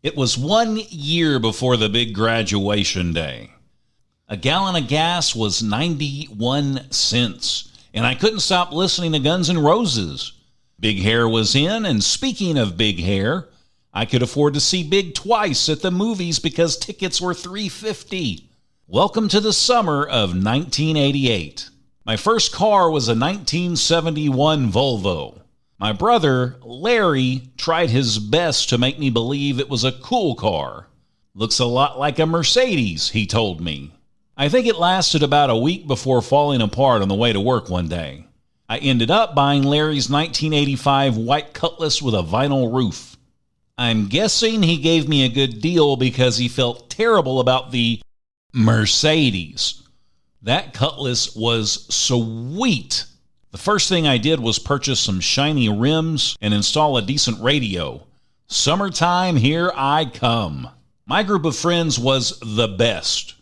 It was 1 year before the big graduation day. A gallon of gas was 91 cents, and I couldn't stop listening to Guns N' Roses. Big Hair was in, and speaking of Big Hair, I could afford to see Big twice at the movies because tickets were $3.50. Welcome to the summer of 1988. My first car was a 1971 Volvo. My brother, Larry, tried his best to make me believe it was a cool car. Looks a lot like a Mercedes, he told me. I think it lasted about a week before falling apart on the way to work one day. I ended up buying Larry's 1985 white Cutlass with a vinyl roof. I'm guessing he gave me a good deal because he felt terrible about the Mercedes. That Cutlass was sweet. The first thing I did was purchase some shiny rims and install a decent radio. Summertime, here I come. My group of friends was the best.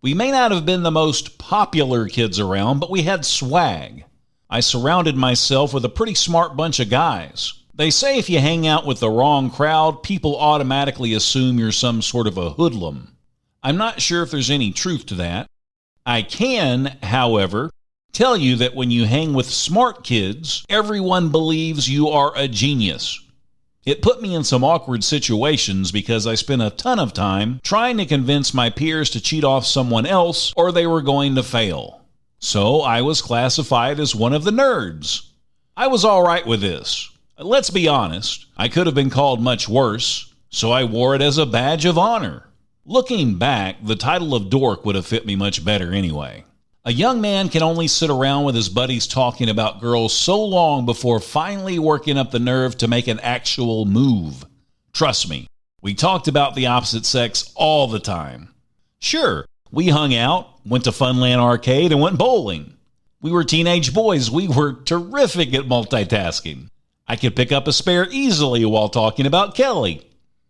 We may not have been the most popular kids around, but we had swag. I surrounded myself with a pretty smart bunch of guys. They say if you hang out with the wrong crowd, people automatically assume you're some sort of a hoodlum. I'm not sure if there's any truth to that. I can, however, tell you that when you hang with smart kids, everyone believes you are a genius. It put me in some awkward situations because I spent a ton of time trying to convince my peers to cheat off someone else or they were going to fail. So I was classified as one of the nerds. I was all right with this. Let's be honest, I could have been called much worse, so I wore it as a badge of honor. Looking back, the title of dork would have fit me much better anyway. A young man can only sit around with his buddies talking about girls so long before finally working up the nerve to make an actual move. Trust me, we talked about the opposite sex all the time. Sure, we hung out, went to Funland Arcade, and went bowling. We were teenage boys. We were terrific at multitasking. I could pick up a spare easily while talking about Kelly.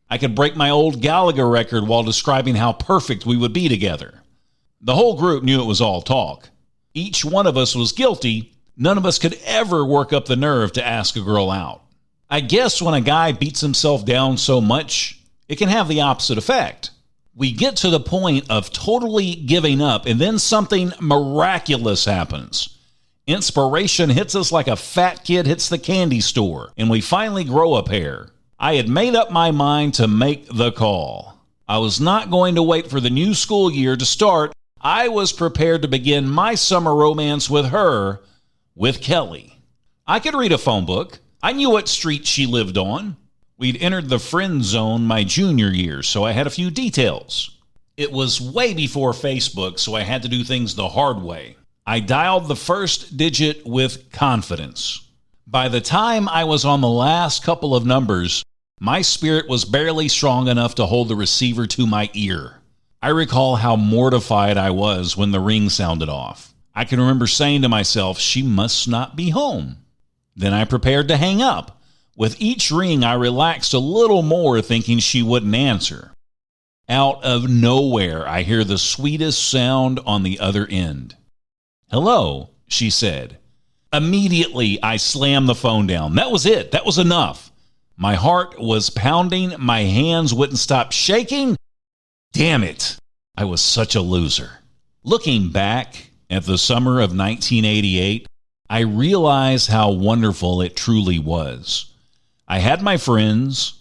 I could break my old Gallagher record while describing how perfect we would be together. The whole group knew it was all talk. Each one of us was guilty. None of us could ever work up the nerve to ask a girl out. I guess when a guy beats himself down so much, it can have the opposite effect. We get to the point of totally giving up, and then something miraculous happens. Inspiration hits us like a fat kid hits the candy store, and we finally grow a pair. I had made up my mind to make the call. I was not going to wait for the new school year to start. I was prepared to begin my summer romance with her, with Kelly. I could read a phone book. I knew what street she lived on. We'd entered the friend zone my junior year, so I had a few details. It was way before Facebook, so I had to do things the hard way. I dialed the first digit with confidence. By the time I was on the last couple of numbers, my spirit was barely strong enough to hold the receiver to my ear. I recall how mortified I was when the ring sounded off. I can remember saying to myself, she must not be home. Then I prepared to hang up. With each ring, I relaxed a little more, thinking she wouldn't answer. Out of nowhere, I hear the sweetest sound on the other end. "Hello," she said. Immediately, I slammed the phone down. That was it. That was enough. My heart was pounding. My hands wouldn't stop shaking. Damn it. I was such a loser. Looking back at the summer of 1988, I realized how wonderful it truly was. I had my friends.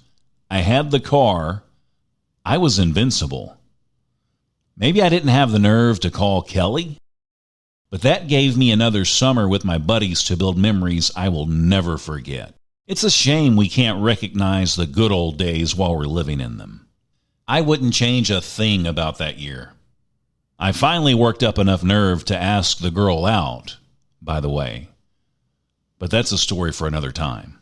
I had the car. I was invincible. Maybe I didn't have the nerve to call Kelly, but that gave me another summer with my buddies to build memories I will never forget. It's a shame we can't recognize the good old days while we're living in them. I wouldn't change a thing about that year. I finally worked up enough nerve to ask the girl out, by the way. But that's a story for another time.